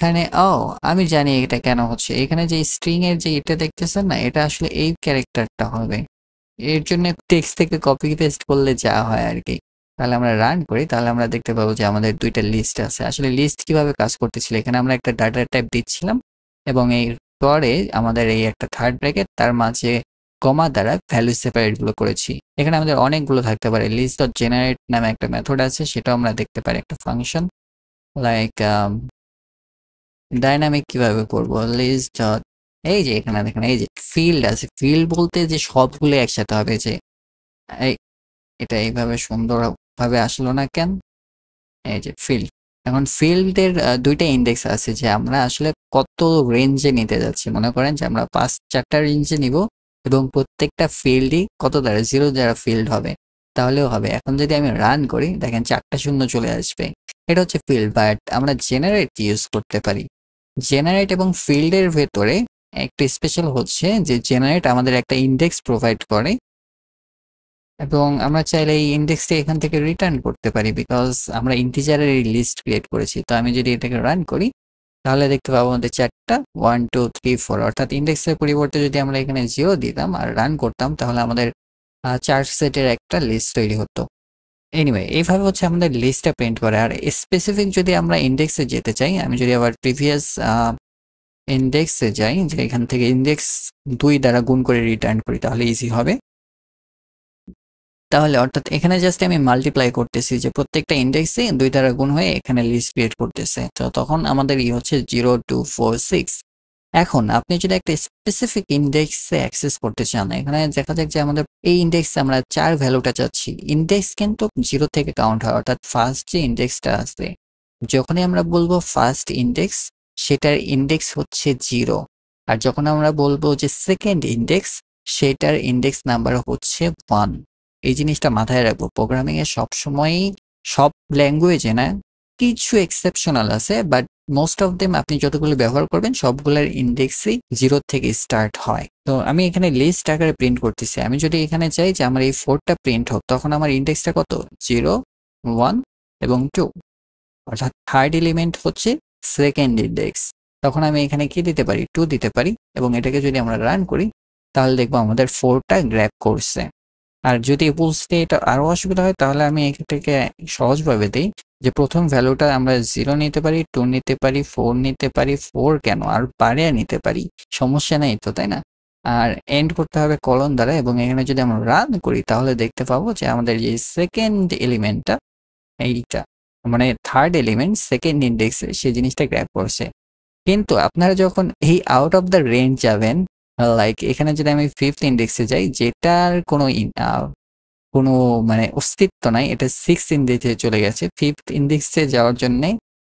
এখানে আমি জানি এটা কেন হচ্ছে। এখানে যে স্ট্রিং এর যে এটা দেখতেছেন না? এটা আসলে এই ক্যারেক্টারটা হবে। এর জন্য টেক্সট থেকে কপি পেস্ট করলে যা হয় আরকি। তাহলে আমরা রান করি, তাহলে আমরা দেখতে পাবো যে আমাদের ২ টা লিস্ট আছে। আসলে লিস্ট কিভাবে কাজ করতেছিল? এখানে আমরা একটা ডাটা টাইপ দিচ্ছিলাম এবং এর পরে আমাদের এই একটা থার্ড ব্র্যাকেট তার মাঝে কমা দ্বারা ভ্যালু সেপারেট গুলো করেছি। এখানে আমাদের অনেকগুলো থাকতে পারে। list.generate নামে একটা মেথড আছে, সেটাও আমরা দেখতে পারি একটা ফাংশন। লাইক ডায়নামিক কিভাবে করব? লিস্ট ডট এই যে এখানে দেখেন এই যে ফিল্ড আছে। ফিল্ড বলতে যে সবগুলো একসাথে হবে যে এই এটা এইভাবে সুন্দরভাবে আসলো না কেন? এই যে ফিল্ড। এখন ফিল্ডের ২ টা ইনডেক্স আছে যে আমরা আসলে কত রেঞ্জে নিতে যাচ্ছি। মনে করেন যে আমরা ৪ টা রেঞ্জে নিব এবং প্রত্যেকটা ফিল্ডই কত দ্বারা 0 দ্বারা ফিল্ড হবে। তাহলেও হবে। এখন যদি আমি রান করি দেখেন ৪ টা শূন্য চলে আসবে। এটা হচ্ছে ফিল্ড, বাট আমরা জেনারেট ইউজ করতে পারি। জেনারেট এবং ফিল্ডের ভেতরে একটু স্পেশাল হচ্ছে যে জেনারেট আমাদের একটা ইনডেক্স প্রোভাইড করে এবং আমরা চাইলে এই ইনডেক্সটি এখান থেকে রিটার্ন করতে পারি বিকজ আমরা ইন্টিজারের এই লিস্ট ক্রিয়েট করেছি। তো আমি যদি এটাকে রান করি তাহলে দেখতে পাবো আমাদের ৪ টা 1 2 3 4 অর্থাৎ ইনডেক্সের পরিবর্তে যদি আমরা এখানে 0 দিতাম আর রান করতাম তাহলে আমাদের ৪ সেটের একটা লিস্ট তৈরি হতো। এনিওয়ে এইভাবে হচ্ছে আমাদের লিস্টটা প্রিন্ট করে। আর স্পেসিফিক যদি আমরা ইনডেক্সে যেতে চাই, আমি যদি আবার প্রিভিয়াস ইনডেক্সে যাই যে এখান থেকে ইনডেক্স ২ দ্বারা গুণ করে রিটার্ন করি তাহলে ইজি হবে। তাহলে অর্থাৎ এখানে জাস্ট আমি মাল্টিপ্লাই করতেছি যে প্রত্যেকটা ইনডেক্সে ২ দ্বারা গুণ হয়ে এখানে লিস্ট ক্রিয়েট করতেছে। তো তখন আমাদের হচ্ছে 0 2 4 6। এখন আপনি যদি একটা স্পেসিফিক ইনডেক্সে অ্যাক্সেস করতে চান, এখানে দেখা যাক যে আমাদের এই ইনডেক্সে আমরা ৪ ভ্যালুটা চাচ্ছি। ইনডেক্স কিন্তু 0 থেকে কাউন্ট হয়, অর্থাৎ ফার্স্ট যে ইনডেক্সটা আছে যখনই আমরা বলবো ফার্স্ট ইনডেক্স সেটার ইনডেক্স হচ্ছে 0। আর যখন আমরা বলবো যে সেকেন্ড ইনডেক্স সেটার ইনডেক্স নাম্বার হচ্ছে 1। এই জিনিসটা মাথায় রাখবো। প্রোগ্রামিং এ সবসময়ই সব ল্যাঙ্গুয়েজে না, কিছু এক্সেপশনাল আছে, বাট মোস্ট অফ দেম আপনি যতগুলো ব্যবহার করবেন সবগুলোর ইনডেক্সই 0 থেকে স্টার্ট হয়। তো আমি এখানে লিস্ট আকারে প্রিন্ট করতেছি। আমি যদি এখানে চাই যে আমার এই 4 টা প্রিন্ট হোক তখন আমার ইনডেক্সটা কত? 0 1 এবং 2। অর্থাৎ থার্ড এলিমেন্ট হচ্ছে সেকেন্ড ইনডেক্স। তখন আমি এখানে কি দিতে পারি? 2 দিতে পারি এবং এটাকে যদি আমরা রান করি তাহলে দেখবো আমাদের 4 টা গ্র্যাব করছে। আর যদি বুঝতে এটা আরো অসুবিধা হয় তাহলে আমি এটাকে সহজভাবে দেই যে প্রথম ভ্যালুটা আমরা 0 নিতে পারি, 2 নিতে পারি, 4 নিতে পারি, 4 কেন আর বাড়িয়ে নিতে পারি। সমস্যা নেই তো, তাই না? আর এন্ড করতে হবে কলন দ্বারা এবং এখানে যদি আমরা রান করি তাহলে দেখতে পাবো যে আমাদের যে সেকেন্ড এলিমেন্টটা এইটা মানে থার্ড এলিমেন্ট সেকেন্ড ইনডেক্সে সেই জিনিসটা গ্র্যাব করছে। কিন্তু আপনারা যখন এই আউট অফ দ্য রেঞ্জ যাবেন, লাইক এখানে যদি আমি 5th ইনডেক্সে যাই যেটার কোনো মানে অস্তিত্ব নাই, এটা 6 ইনডেক্সে চলে গেছে। 5th ইনডেক্সে যাওয়ার জন্যে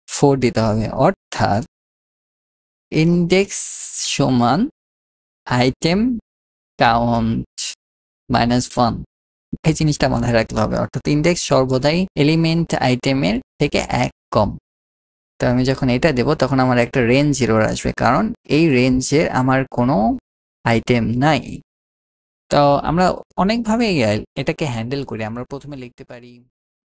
4 দিতে হবে। অর্থাৎ ইনডেক্স সমান আইটেম কাউন্ট -1। এই জিনিসটা মাথায় রাখতে হবে। অর্থাৎ ইনডেক্স সর্বদাই এলিমেন্ট আইটেমের থেকে ১ কম। তো আমি যখন এটা দেব তখন আমার একটা রেঞ্জ এরর আসবে। কারণ এই রেঞ্জে আমার কোনো আইটেম নাই। তো আমরা অনেকভাবে এটাকে হ্যান্ডেল করি। আমরা ১ম এ লিখতে পারি